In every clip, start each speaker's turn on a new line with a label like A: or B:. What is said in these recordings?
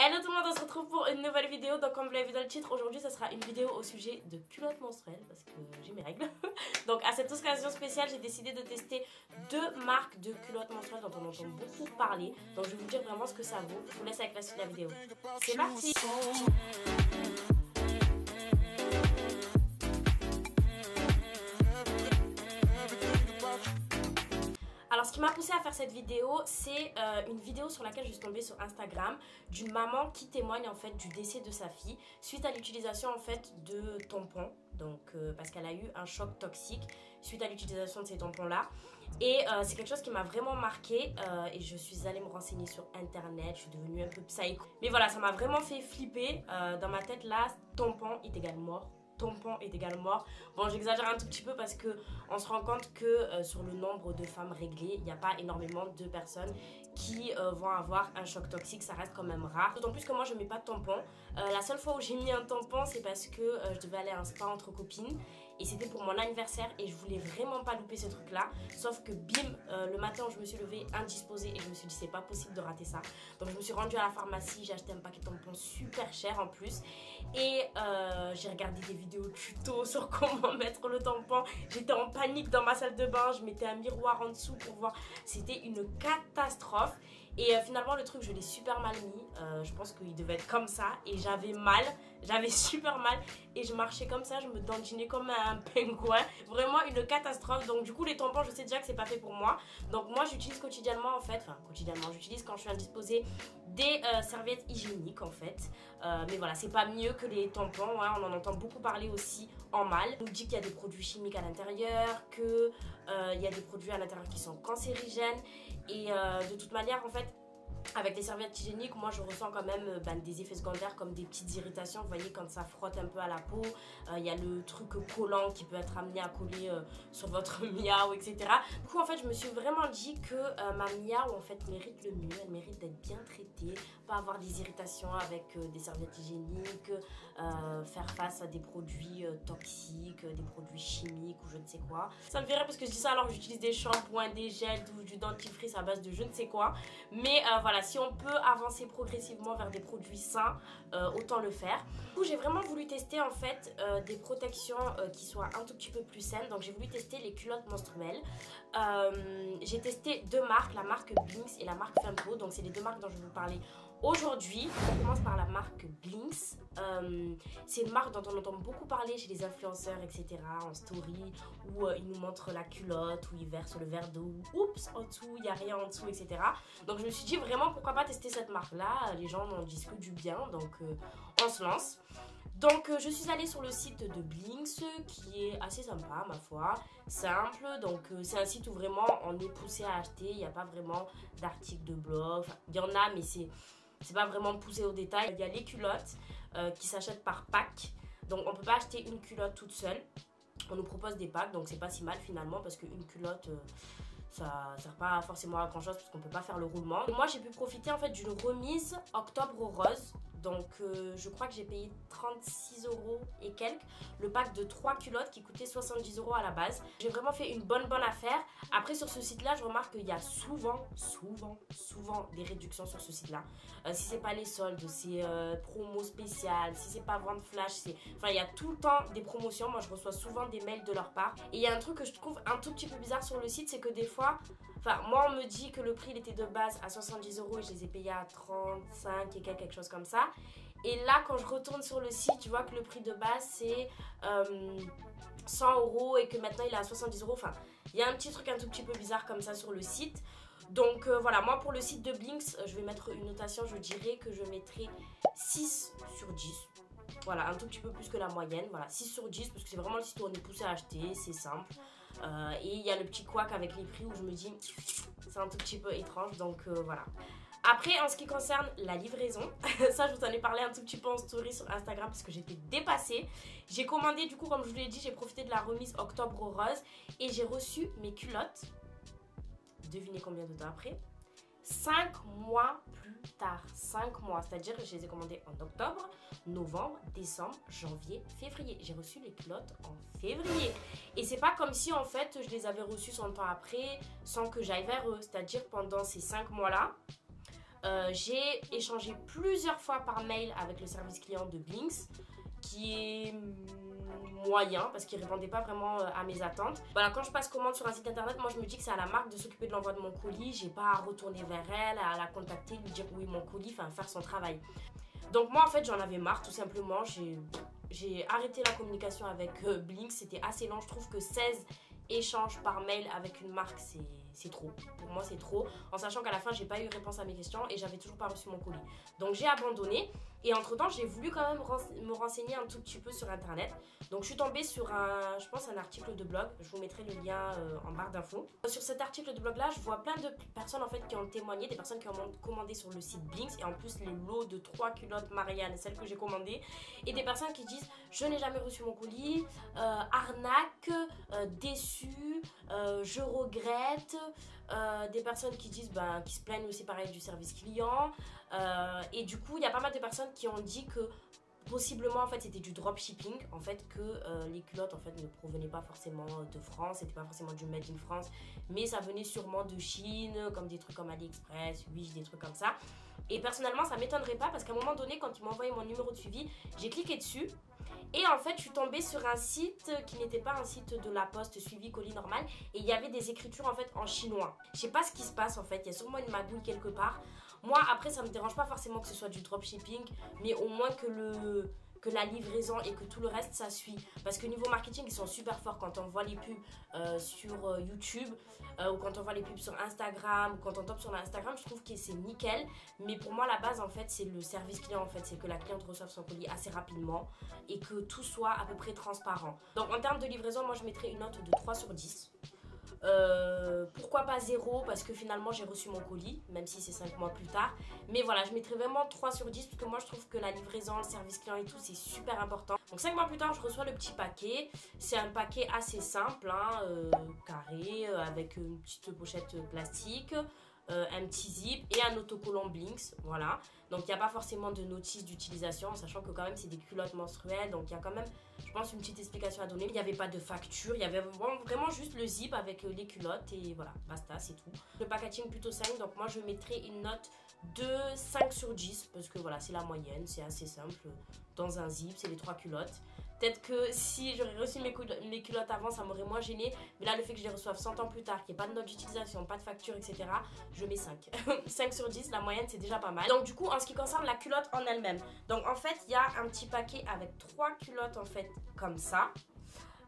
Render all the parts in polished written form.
A: Hello tout le monde, on se retrouve pour une nouvelle vidéo. Donc comme vous l'avez vu dans le titre, aujourd'hui ça sera une vidéo au sujet de culottes menstruelles parce que j'ai mes règles. Donc à cette occasion spéciale, j'ai décidé de tester deux marques de culottes menstruelles dont on entend beaucoup parler. Donc je vais vous dire vraiment ce que ça vaut. Je vous laisse avec la suite de la vidéo. C'est parti. Alors ce qui m'a poussé à faire cette vidéo, c'est une vidéo sur laquelle je suis tombée sur Instagram d'une maman qui témoigne en fait du décès de sa fille suite à l'utilisation en fait de tampons. Donc parce qu'elle a eu un choc toxique suite à l'utilisation de ces tampons là. Et c'est quelque chose qui m'a vraiment marqué et je suis allée me renseigner sur internet, je suis devenue un peu psycho. Mais voilà, ça m'a vraiment fait flipper. Dans ma tête là, tampon est égal mort. Tampon est égal mort. Bon, j'exagère un tout petit peu parce que on se rend compte que sur le nombre de femmes réglées, il n'y a pas énormément de personnes qui vont avoir un choc toxique. Ça reste quand même rare. D'autant plus que moi, je mets pas de tampon. La seule fois où j'ai mis un tampon, c'est parce que je devais aller à un spa entre copines. Et c'était pour mon anniversaire et je voulais vraiment pas louper ce truc là. Sauf que bim, le matin où je me suis levée indisposée et je me suis dit c'est pas possible de rater ça. Donc je me suis rendue à la pharmacie, j'ai acheté un paquet de tampons super cher en plus. Et j'ai regardé des vidéos tuto sur comment mettre le tampon. J'étais en panique dans ma salle de bain, je mettais un miroir en dessous pour voir. C'était une catastrophe. Et finalement le truc je l'ai super mal mis, je pense qu'il devait être comme ça et j'avais mal, j'avais super mal et je marchais comme ça, je me dandinais comme un pingouin, vraiment une catastrophe. Donc du coup les tampons je sais déjà que c'est pas fait pour moi, donc moi j'utilise quotidiennement en fait, enfin quotidiennement j'utilise quand je suis indisposée des serviettes hygiéniques en fait, mais voilà c'est pas mieux que les tampons, hein. On en entend beaucoup parler aussi en mal. On nous dit qu'il y a des produits chimiques à l'intérieur, que il y a des produits à l'intérieur qui sont cancérigènes. Et de toute manière en fait avec les serviettes hygiéniques moi je ressens quand même des effets secondaires comme des petites irritations, vous voyez quand ça frotte un peu à la peau, il y a le truc collant qui peut être amené à coller sur votre miaou etc. Du coup en fait je me suis vraiment dit que ma miaou en fait mérite le mieux, elle mérite d'être bien traitée, pas avoir des irritations avec des serviettes hygiéniques, faire face à des produits toxiques, des produits chimiques ou je ne sais quoi. Ça me fait rire parce que je dis ça alors que j'utilise des shampoings, des gels, du dentifrice à base de je ne sais quoi, mais voilà, si on peut avancer progressivement vers des produits sains, autant le faire. Du coup j'ai vraiment voulu tester en fait des protections qui soient un tout petit peu plus saines. Donc j'ai voulu tester les culottes menstruelles. J'ai testé deux marques, la marque Blinks et la marque Fempo. Donc c'est les deux marques dont je vais vous parler aujourd'hui. On commence par la marque Blinks. C'est une marque dont on entend beaucoup parler chez les influenceurs etc. en story, où ils nous montrent la culotte, où ils versent le verre d'eau, oups en dessous, il n'y a rien en dessous etc. Donc je me suis dit vraiment pourquoi pas tester cette marque là, les gens n'en disent que du bien, donc on se lance. Donc je suis allée sur le site de Blinks qui est assez sympa ma foi, simple. Donc c'est un site où vraiment on est poussé à acheter, il n'y a pas vraiment d'articles de blog, enfin, il y en a mais c'est pas vraiment poussé au détail. Il y a les culottes qui s'achètent par pack, donc on peut pas acheter une culotte toute seule, on nous propose des packs donc c'est pas si mal finalement parce qu'une culotte ça sert pas forcément à grand chose parce qu'on peut pas faire le roulement. Et moi j'ai pu profiter en fait d'une remise octobre rose. Donc je crois que j'ai payé 36 € et quelques le pack de 3 culottes qui coûtait 70 € à la base. J'ai vraiment fait une bonne affaire. Après sur ce site là je remarque qu'il y a souvent des réductions sur ce site là. Si c'est pas les soldes, c'est promo spéciales, si c'est pas vente flash, enfin il y a tout le temps des promotions. Moi je reçois souvent des mails de leur part. Et il y a un truc que je trouve un tout petit peu bizarre sur le site, c'est que des fois, enfin moi on me dit que le prix il était de base à 70 € et je les ai payés à 35 et quelque chose comme ça. Et là quand je retourne sur le site je vois que le prix de base c'est 100 € et que maintenant il est à 70 €. Enfin il y a un petit truc un tout petit peu bizarre comme ça sur le site. Donc voilà, moi pour le site de Blinks je vais mettre une notation, je dirais que je mettrai 6 sur 10. Voilà, un tout petit peu plus que la moyenne, voilà 6 sur 10 parce que c'est vraiment le site où on est poussé à acheter, c'est simple. Et il y a le petit couac avec les prix où je me dis c'est un tout petit peu étrange, donc voilà. Après en ce qui concerne la livraison, ça je vous en ai parlé un tout petit peu en story sur Instagram parce que j'étais dépassée. J'ai commandé du coup comme je vous l'ai dit, j'ai profité de la remise octobre rose et j'ai reçu mes culottes, devinez combien de temps après? 5 mois plus tard, 5 mois, c'est-à-dire que je les ai commandées en octobre, novembre, décembre, janvier, février. J'ai reçu les culottes en février. Et c'est pas comme si en fait je les avais reçues 100 temps après sans que j'aille vers eux. C'est-à-dire pendant ces 5 mois-là, J'ai échangé plusieurs fois par mail avec le service client de Blinks, qui est moyen parce qu'il ne répondait pas vraiment à mes attentes. Voilà, quand je passe commande sur un site internet, moi je me dis que c'est à la marque de s'occuper de l'envoi de mon colis. J'ai pas à retourner vers elle, à la contacter, lui dire oui mon colis, enfin faire son travail. Donc moi en fait j'en avais marre tout simplement. J'ai arrêté la communication avec Blinks, c'était assez long. Je trouve que 16 échanges par mail avec une marque c'est trop. Pour moi c'est trop, en sachant qu'à la fin j'ai pas eu réponse à mes questions et j'avais toujours pas reçu mon colis. Donc j'ai abandonné. Et entre temps, j'ai voulu quand même me renseigner un tout petit peu sur internet. Donc je suis tombée sur je pense un article de blog. Je vous mettrai le lien en barre d'infos. Sur cet article de blog là, je vois plein de personnes en fait qui ont témoigné, des personnes qui ont commandé sur le site Blinks, et en plus les lots de 3 culottes Marianne, celles que j'ai commandées, et des personnes qui disent je n'ai jamais reçu mon colis, arnaque, déçu, je regrette. Des personnes qui disent qui se plaignent aussi pareil du service client, et du coup il y a pas mal de personnes qui ont dit que possiblement en fait c'était du dropshipping, en fait que les culottes en fait ne provenaient pas forcément de France, c'était pas forcément du made in France, mais ça venait sûrement de Chine, comme des trucs comme AliExpress, Wish, des trucs comme ça. Et personnellement ça m'étonnerait pas parce qu'à un moment donné quand ils m'ont envoyé mon numéro de suivi, j'ai cliqué dessus. Et en fait, je suis tombée sur un site qui n'était pas un site de la poste suivi colis normal. Et il y avait des écritures en fait en chinois. Je sais pas ce qui se passe en fait. Il y a sûrement une magouille quelque part. Moi, après, ça me dérange pas forcément que ce soit du dropshipping. Mais au moins que la livraison et que tout le reste, ça suit. Parce que niveau marketing, ils sont super forts quand on voit les pubs sur YouTube. Ou quand on voit les pubs sur Instagram, ou quand on tombe sur l'Instagram, je trouve que c'est nickel. Mais pour moi, la base, en fait, c'est le service client. En fait, c'est que la cliente reçoive son colis assez rapidement et que tout soit à peu près transparent. Donc, en termes de livraison, moi, je mettrais une note de 3 sur 10. Pourquoi pas 0, parce que finalement j'ai reçu mon colis, même si c'est 5 mois plus tard. Mais voilà, je mettrais vraiment 3 sur 10 parce que moi je trouve que la livraison, le service client et tout, c'est super important. Donc 5 mois plus tard, je reçois le petit paquet. C'est un paquet assez simple, carré, avec une petite pochette plastique, un petit zip et un autocollant Blinks, voilà. Donc il n'y a pas forcément de notice d'utilisation, sachant que quand même c'est des culottes menstruelles, donc il y a quand même, je pense, une petite explication à donner. Il n'y avait pas de facture, il y avait vraiment juste le zip avec les culottes et voilà, basta, c'est tout. Le packaging plutôt 5, donc moi je mettrais une note de 5 sur 10 parce que voilà, c'est la moyenne, c'est assez simple. Dans un zip, c'est les 3 culottes. Peut-être que si j'aurais reçu mes culottes avant, ça m'aurait moins gêné. Mais là, le fait que je les reçoive 100 ans plus tard, qu'il n'y ait pas de note d'utilisation, pas de facture, etc., je mets 5. 5 sur 10, la moyenne, c'est déjà pas mal. Donc du coup, en ce qui concerne la culotte en elle-même, donc en fait, il y a un petit paquet avec 3 culottes en fait, comme ça.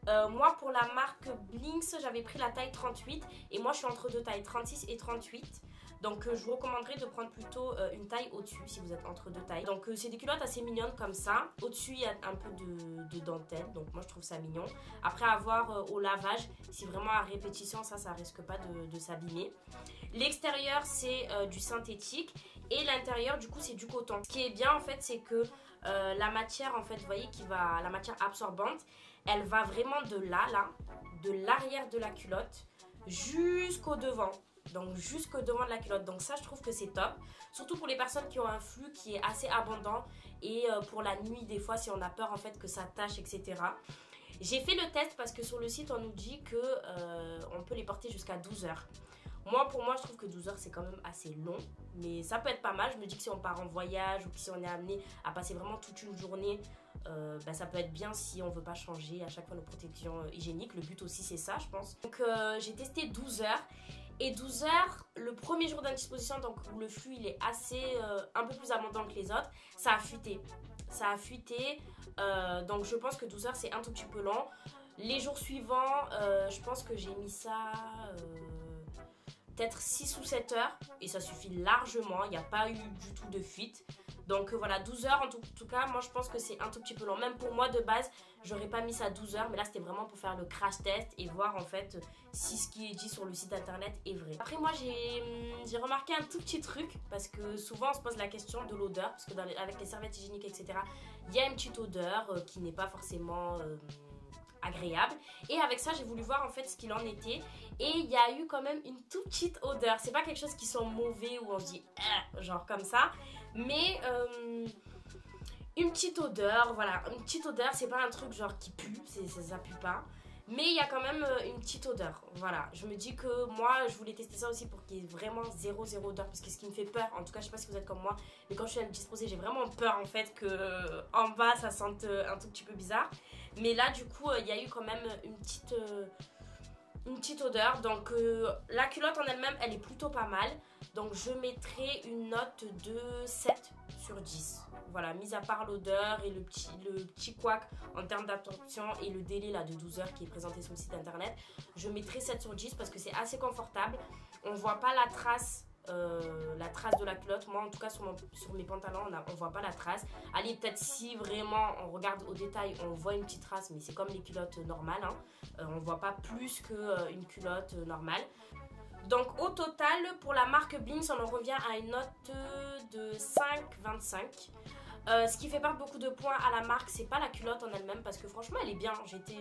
A: Moi, pour la marque Blinks, j'avais pris la taille 38 et moi, je suis entre deux tailles, 36 et 38. Donc je vous recommanderais de prendre plutôt une taille au-dessus si vous êtes entre deux tailles. Donc c'est des culottes assez mignonnes comme ça. Au-dessus il y a un peu de dentelle, donc moi je trouve ça mignon. Après avoir au lavage, si vraiment à répétition ça risque pas de s'abîmer. L'extérieur c'est du synthétique et l'intérieur du coup c'est du coton. Ce qui est bien en fait c'est que la matière en fait, vous voyez la matière absorbante, elle va vraiment de de l'arrière de la culotte jusqu'au devant. Donc jusqu'au devant de la culotte. Donc ça je trouve que c'est top. Surtout pour les personnes qui ont un flux qui est assez abondant. Et pour la nuit des fois si on a peur en fait que ça tâche, etc. J'ai fait le test parce que sur le site on nous dit que on peut les porter jusqu'à 12 heures. Pour moi je trouve que 12 heures c'est quand même assez long. Mais ça peut être pas mal. Je me dis que si on part en voyage ou que si on est amené à passer vraiment toute une journée, ça peut être bien si on veut pas changer à chaque fois nos protections hygiéniques. Le but aussi c'est ça je pense. Donc j'ai testé 12 heures. Et 12 heures, le premier jour d'indisposition, donc où le flux il est assez un peu plus abondant que les autres, ça a fuité. Ça a fuité, donc je pense que 12 heures c'est un tout petit peu long. Les jours suivants, je pense que j'ai mis ça peut-être 6 ou 7 heures et ça suffit largement, il n'y a pas eu du tout de fuite. Donc voilà, 12 heures en tout cas, moi je pense que c'est un tout petit peu long. Même pour moi de base, j'aurais pas mis ça 12 heures, mais là c'était vraiment pour faire le crash test et voir en fait si ce qui est dit sur le site internet est vrai. Après moi j'ai remarqué un tout petit truc, parce que souvent on se pose la question de l'odeur, parce que avec les serviettes hygiéniques etc, il y a une petite odeur qui n'est pas forcément agréable. Et avec ça j'ai voulu voir en fait ce qu'il en était. Et il y a eu quand même une toute petite odeur. C'est pas quelque chose qui sent mauvais ou on se dit genre comme ça. Mais une petite odeur, voilà, une petite odeur, c'est pas un truc genre qui pue, ça pue pas. Mais il y a quand même une petite odeur. Voilà, je me dis que moi, je voulais tester ça aussi pour qu'il y ait vraiment zéro odeur. Parce que ce qui me fait peur, en tout cas, je sais pas si vous êtes comme moi, mais quand je suis à le disposer, j'ai vraiment peur en fait que en bas, ça sente un tout petit peu bizarre. Mais là, du coup, il y a eu quand même une petite odeur. Donc, la culotte en elle-même, elle est plutôt pas mal. Donc, je mettrai une note de 7 sur 10. Voilà, mis à part l'odeur et le petit couac en termes d'attention et le délai là, de 12 heures qui est présenté sur le site internet, je mettrai 7 sur 10 parce que c'est assez confortable. On voit pas la trace de la culotte. Moi en tout cas sur mes pantalons on voit pas la trace. Allez, peut-être si vraiment on regarde au détail on voit une petite trace, mais c'est comme les culottes normales hein. On voit pas plus qu'une culotte normale. Donc au total pour la marque Blinks on en revient à une note de 5,25. Ce qui fait perdre beaucoup de points à la marque, c'est pas la culotte en elle-même parce que franchement elle est bien.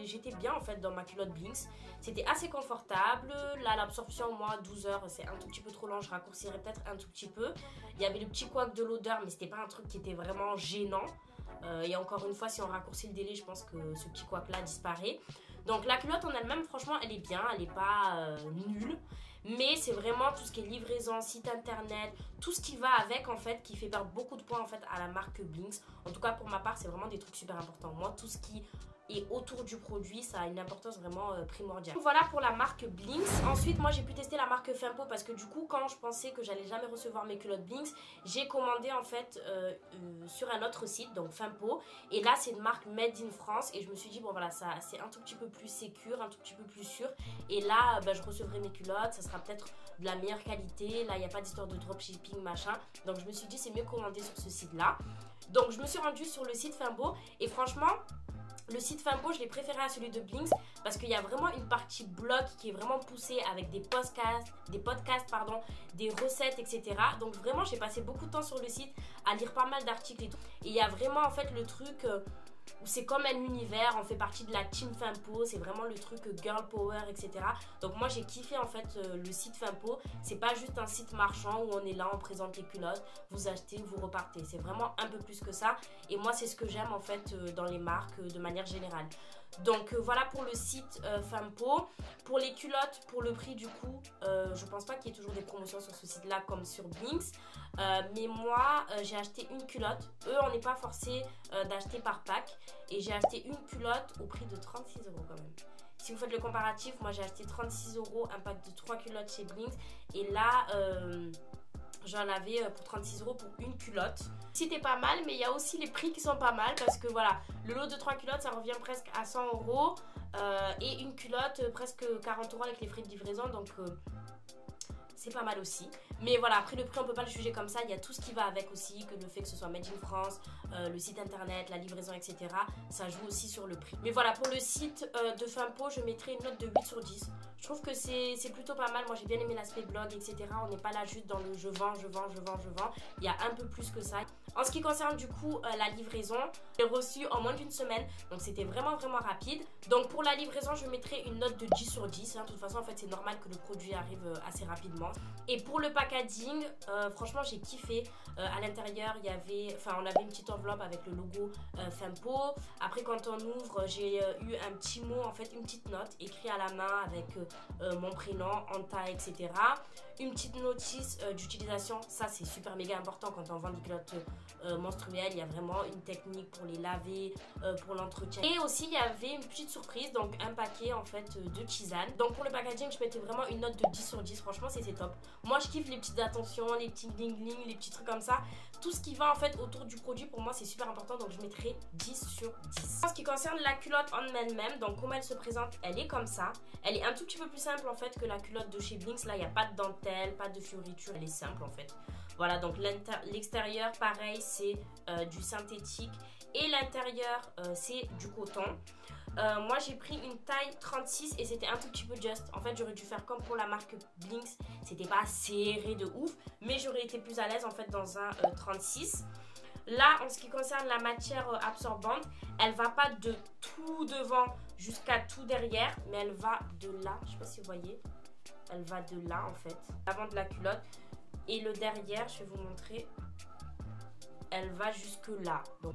A: J'étais bien en fait dans ma culotte Blinks. C'était assez confortable. Là l'absorption moi 12 heures c'est un tout petit peu trop long, je raccourcirais peut-être un tout petit peu. Il y avait le petit couac de l'odeur mais c'était pas un truc qui était vraiment gênant. Et encore une fois si on raccourcit le délai je pense que ce petit couac là disparaît. Donc la culotte en elle-même franchement elle est bien, elle est pas nulle. Mais c'est vraiment tout ce qui est livraison, site internet, tout ce qui va avec en fait qui fait perdre beaucoup de points en fait à la marque Blinks. En tout cas pour ma part c'est vraiment des trucs super importants. Moi tout ce qui est autour du produit ça a une importance vraiment primordiale. Voilà pour la marque Blinks. Ensuite moi j'ai pu tester la marque Fempo parce que du coup quand je pensais que j'allais jamais recevoir mes culottes Blinks, j'ai commandé en fait sur un autre site donc Fempo. Et là c'est une marque made in France et je me suis dit bon voilà ça c'est un tout petit peu plus sécure, un tout petit peu plus sûr. Et là je recevrai mes culottes, ça sera peut-être de la meilleure qualité. Là il n'y a pas d'histoire de dropshipping machin. Donc je me suis dit c'est mieux commander sur ce site là. Donc je me suis rendue sur le site Fempo et franchement le site Fempo je l'ai préféré à celui de Blinks parce qu'il y a vraiment une partie blog qui est vraiment poussée avec des podcasts, des recettes etc. Donc vraiment j'ai passé beaucoup de temps sur le site à lire pas mal d'articles et tout. Et il y a vraiment en fait le truc où c'est comme un univers, on fait partie de la team Fempo, c'est vraiment le truc girl power etc. Donc moi j'ai kiffé en fait le site Fempo. C'est pas juste un site marchand où on est là, on présente les culottes, vous achetez, vous repartez. C'est vraiment un peu plus que ça. Et moi c'est ce que j'aime en fait dans les marques de manière générale. Donc voilà pour le site Fempo. Pour les culottes, pour le prix du coup, je pense pas qu'il y ait toujours des promotions sur ce site là comme sur Blinks. Mais moi j'ai acheté une culotte. Eux on n'est pas forcé d'acheter par pack. Et j'ai acheté une culotte au prix de 36 € quand même. Si vous faites le comparatif, moi j'ai acheté 36 € un pack de 3 culottes chez Blinks. Et là j'en avais pour 36 € pour une culotte. C'était pas mal, mais il y a aussi les prix qui sont pas mal parce que voilà, le lot de 3 culottes ça revient presque à 100 € et une culotte presque 40 € avec les frais de livraison, donc c'est pas mal aussi. Mais voilà, après le prix on peut pas le juger comme ça, il y a tout ce qui va avec aussi, que le fait que ce soit made in France, le site internet, la livraison etc. ça joue aussi sur le prix. Mais voilà, pour le site de Fempo je mettrai une note de 8 sur 10. Je trouve que c'est plutôt pas mal. Moi j'ai bien aimé l'aspect blog etc. On n'est pas là juste dans le je vends. Il y a un peu plus que ça. En ce qui concerne du coup la livraison, j'ai reçu en moins d'une semaine. Donc c'était vraiment rapide. Donc pour la livraison je mettrai une note de 10 sur 10 hein. De toute façon en fait c'est normal que le produit arrive assez rapidement. Et pour le packaging, franchement j'ai kiffé. À l'intérieur il y avait, on avait une petite enveloppe avec le logo Fempo. Après quand on ouvre j'ai eu un petit mot en fait, une petite note écrite à la main avec mon prénom, Anta etc. Une petite notice d'utilisation, ça c'est super méga important quand on vend des culottes menstruelles. Il y a vraiment une technique pour les laver, pour l'entretien. Et aussi il y avait une petite surprise, donc un paquet en fait de tisane. Donc pour le packaging je mettais vraiment une note de 10 sur 10, franchement c'était top. Moi je kiffe les petites attentions, les petits bling les petits trucs comme ça. Tout ce qui va en fait autour du produit pour moi c'est super important, donc je mettrai 10 sur 10. En ce qui concerne la culotte en elle-même, donc comment elle se présente, elle est comme ça. Elle est un tout petit peu plus simple en fait que la culotte de chez Blinks. Là il n'y a pas de dentelle, pas de fioriture, elle est simple en fait. Voilà, donc l'extérieur pareil c'est du synthétique et l'intérieur c'est du coton. Moi j'ai pris une taille 36 et c'était un tout petit peu juste. En fait j'aurais dû faire comme pour la marque Blinks, c'était pas serré de ouf, mais j'aurais été plus à l'aise en fait dans un 36. Là en ce qui concerne la matière absorbante, elle va pas de tout devant jusqu'à tout derrière, mais elle va de là, je sais pas si vous voyez, elle va de là en fait, avant de la culotte. Et le derrière, je vais vous montrer, elle va jusque là. Donc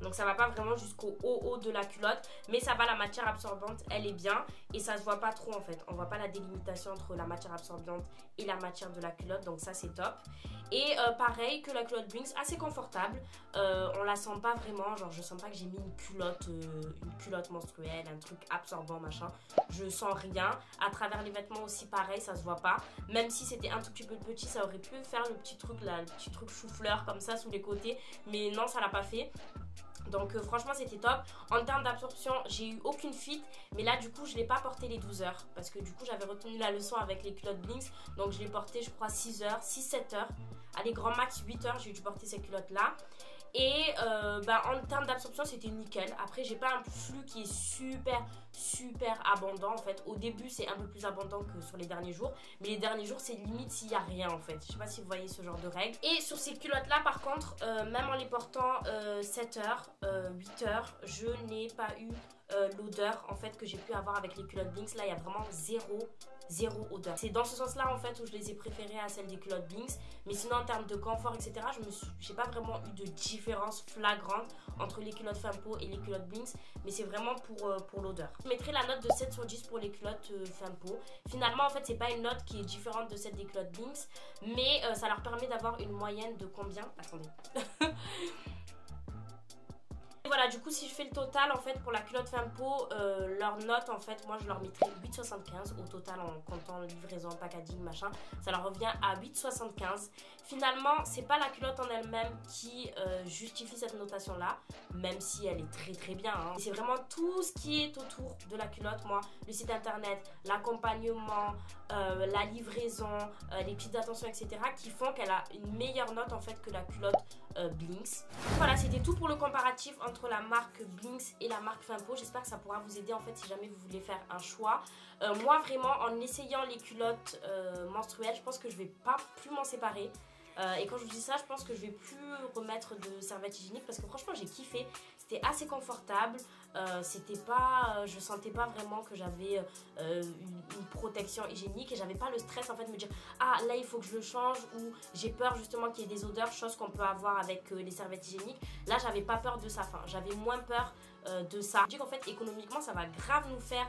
A: Donc ça va pas vraiment jusqu'au haut de la culotte, mais ça va, la matière absorbante elle est bien et ça se voit pas trop en fait. On voit pas la délimitation entre la matière absorbante et la matière de la culotte, donc ça c'est top. Et pareil que la culotte Blinks, assez confortable, on la sent pas vraiment, genre je sens pas que j'ai mis une culotte menstruelle, un truc absorbant machin. Je sens rien, à travers les vêtements aussi pareil, ça se voit pas. Même si c'était un tout petit peu petit, ça aurait pu faire le petit truc là, le petit truc chou-fleur comme ça sous les côtés, mais non ça l'a pas fait. Donc franchement c'était top. En termes d'absorption j'ai eu aucune fuite. Mais là du coup je l'ai pas porté les 12 heures. Parce que du coup j'avais retenu la leçon avec les culottes Blinks. Donc je l'ai porté je crois 6 heures, 6-7 heures. Allez grand max 8 heures j'ai dû porter ces culottes là. Et en termes d'absorption c'était nickel. Après j'ai pas un flux qui est super abondant en fait. Au début c'est un peu plus abondant que sur les derniers jours. Mais les derniers jours c'est limite s'il y a rien en fait. Je sais pas si vous voyez ce genre de règle. Et sur ces culottes là par contre même en les portant 7 heures, 8 heures, je n'ai pas eu l'odeur en fait que j'ai pu avoir avec les culottes Blinks. Là il y a vraiment zéro odeur. C'est dans ce sens là en fait où je les ai préférées à celles des culottes Blinks. Mais sinon en termes de confort etc, j'ai pas vraiment eu de différence flagrante entre les culottes Fempo et les culottes Blinks. Mais c'est vraiment pour l'odeur. Je mettrai la note de 7 sur 10 pour les culottes Fempo. Finalement en fait c'est pas une note qui est différente de celle des culottes Blinks, mais ça leur permet d'avoir une moyenne de combien? Attendez. Voilà, du coup si je fais le total en fait pour la culotte Fempo, leur note en fait moi je leur mettrai 8,75 au total en comptant livraison, packaging, machin. Ça leur revient à 8,75. Finalement c'est pas la culotte en elle-même qui justifie cette notation là, même si elle est très bien hein. C'est vraiment tout ce qui est autour de la culotte, moi, le site internet, l'accompagnement, la livraison, les petites attentions etc, qui font qu'elle a une meilleure note en fait que la culotte Blinks. Voilà, c'était tout pour le comparatif entre la marque Blinks et la marque Fempo. J'espère que ça pourra vous aider en fait si jamais vous voulez faire un choix. Moi vraiment en essayant les culottes menstruelles, je pense que je vais pas plus m'en séparer. Et quand je vous dis ça, je pense que je vais plus remettre de serviettes hygiéniques parce que franchement j'ai kiffé. C'était assez confortable. C'était pas, je sentais pas vraiment que j'avais une protection hygiénique et j'avais pas le stress en fait de me dire ah là il faut que je le change, ou j'ai peur justement qu'il y ait des odeurs, chose qu'on peut avoir avec les serviettes hygiéniques. Là j'avais pas peur de ça, enfin j'avais moins peur de ça. Je dis qu'en fait économiquement ça va grave nous faire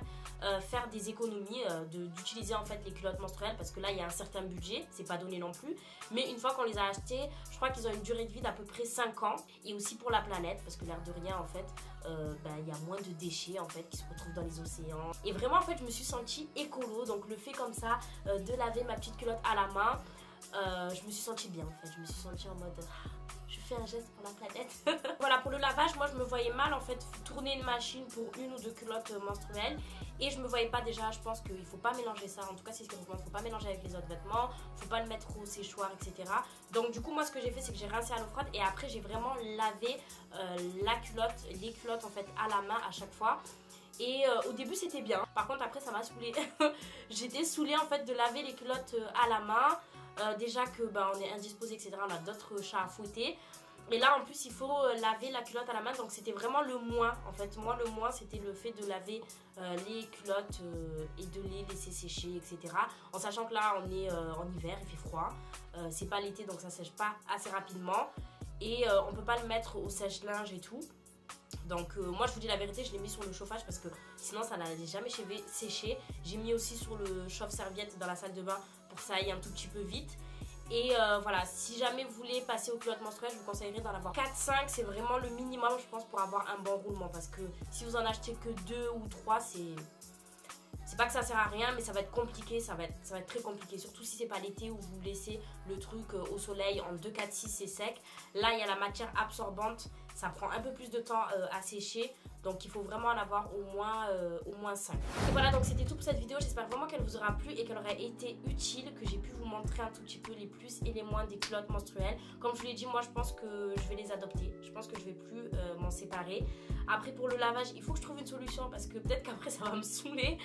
A: faire des économies, d'utiliser en fait les culottes menstruelles parce que là il y a un certain budget, c'est pas donné non plus, mais une fois qu'on les a achetées, je crois qu'ils ont une durée de vie d'à peu près 5 ans. Et aussi pour la planète parce que l'air de rien en fait il y a moins de déchets en fait qui se retrouvent dans les océans. Et vraiment en fait je me suis sentie écolo, donc le fait comme ça de laver ma petite culotte à la main, je me suis sentie bien en fait, je me suis sentie en mode je fais un geste pour la planète. Voilà, pour le lavage, moi je me voyais mal en fait tourner une machine pour une ou deux culottes menstruelles. Et je me voyais pas déjà, je pense qu'il faut pas mélanger ça. En tout cas, c'est ce que je recommande, faut pas mélanger avec les autres vêtements, faut pas le mettre au séchoir, etc. Donc du coup, moi ce que j'ai fait, c'est que j'ai rincé à l'eau froide et après j'ai vraiment lavé la culotte, les culottes en fait à la main à chaque fois. Et au début c'était bien, par contre après ça m'a saoulée. J'étais saoulée en fait de laver les culottes à la main. Déjà que on est indisposé etc, on a d'autres chats à fouetter. Et là en plus il faut laver la culotte à la main, donc c'était vraiment le moins en fait. Moi le moins c'était le fait de laver les culottes et de les laisser sécher etc. En sachant que là on est en hiver, il fait froid, c'est pas l'été donc ça sèche pas assez rapidement. Et on peut pas le mettre au sèche-linge et tout. Donc moi je vous dis la vérité, je l'ai mis sur le chauffage parce que sinon ça n'allait jamais sécher. J'ai mis aussi sur le chauffe-serviette dans la salle de bain pour que ça aille un tout petit peu vite. Et voilà, si jamais vous voulez passer aux culottes menstruelles, je vous conseillerais d'en avoir 4-5, c'est vraiment le minimum je pense pour avoir un bon roulement. Parce que si vous en achetez que 2 ou 3, c'est pas que ça sert à rien, mais ça va être compliqué, ça va être très compliqué. Surtout si c'est pas l'été où vous laissez le truc au soleil en 2, 4, 6 c'est sec. Là il y a la matière absorbante, ça prend un peu plus de temps à sécher. Donc il faut vraiment en avoir au moins 5. Et voilà, donc c'était tout pour cette vidéo. J'espère vraiment qu'elle vous aura plu et qu'elle aurait été utile, que j'ai pu vous montrer un tout petit peu les plus et les moins des culottes menstruelles. Comme je vous l'ai dit, moi je pense que je vais les adopter. Je pense que je vais plus m'en séparer. Après pour le lavage, il faut que je trouve une solution parce que peut-être qu'après ça va me saouler.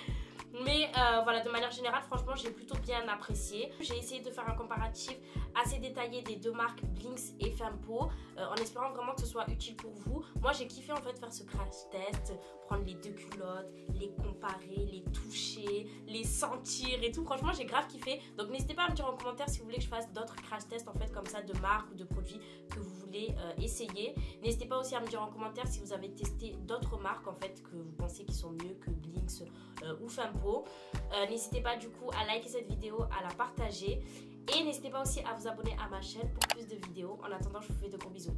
A: Mais voilà, de manière générale, franchement, j'ai plutôt bien apprécié. J'ai essayé de faire un comparatif assez détaillé des deux marques Blinks et Fempo, en espérant vraiment que ce soit utile pour vous. Moi, j'ai kiffé en fait faire ce crash test, prendre les deux culottes, les comparer, les toucher, les sentir et tout. Franchement, j'ai grave kiffé. Donc, n'hésitez pas à me dire en commentaire si vous voulez que je fasse d'autres crash tests en fait comme ça de marques ou de produits que vous voulez essayer. N'hésitez pas aussi à me dire en commentaire si vous avez testé d'autres marques en fait que vous pensez qui sont mieux que Blinks ou Fempo. N'hésitez pas du coup à liker cette vidéo, à la partager et n'hésitez pas aussi à vous abonner à ma chaîne pour plus de vidéos. En attendant, je vous fais de gros bisous.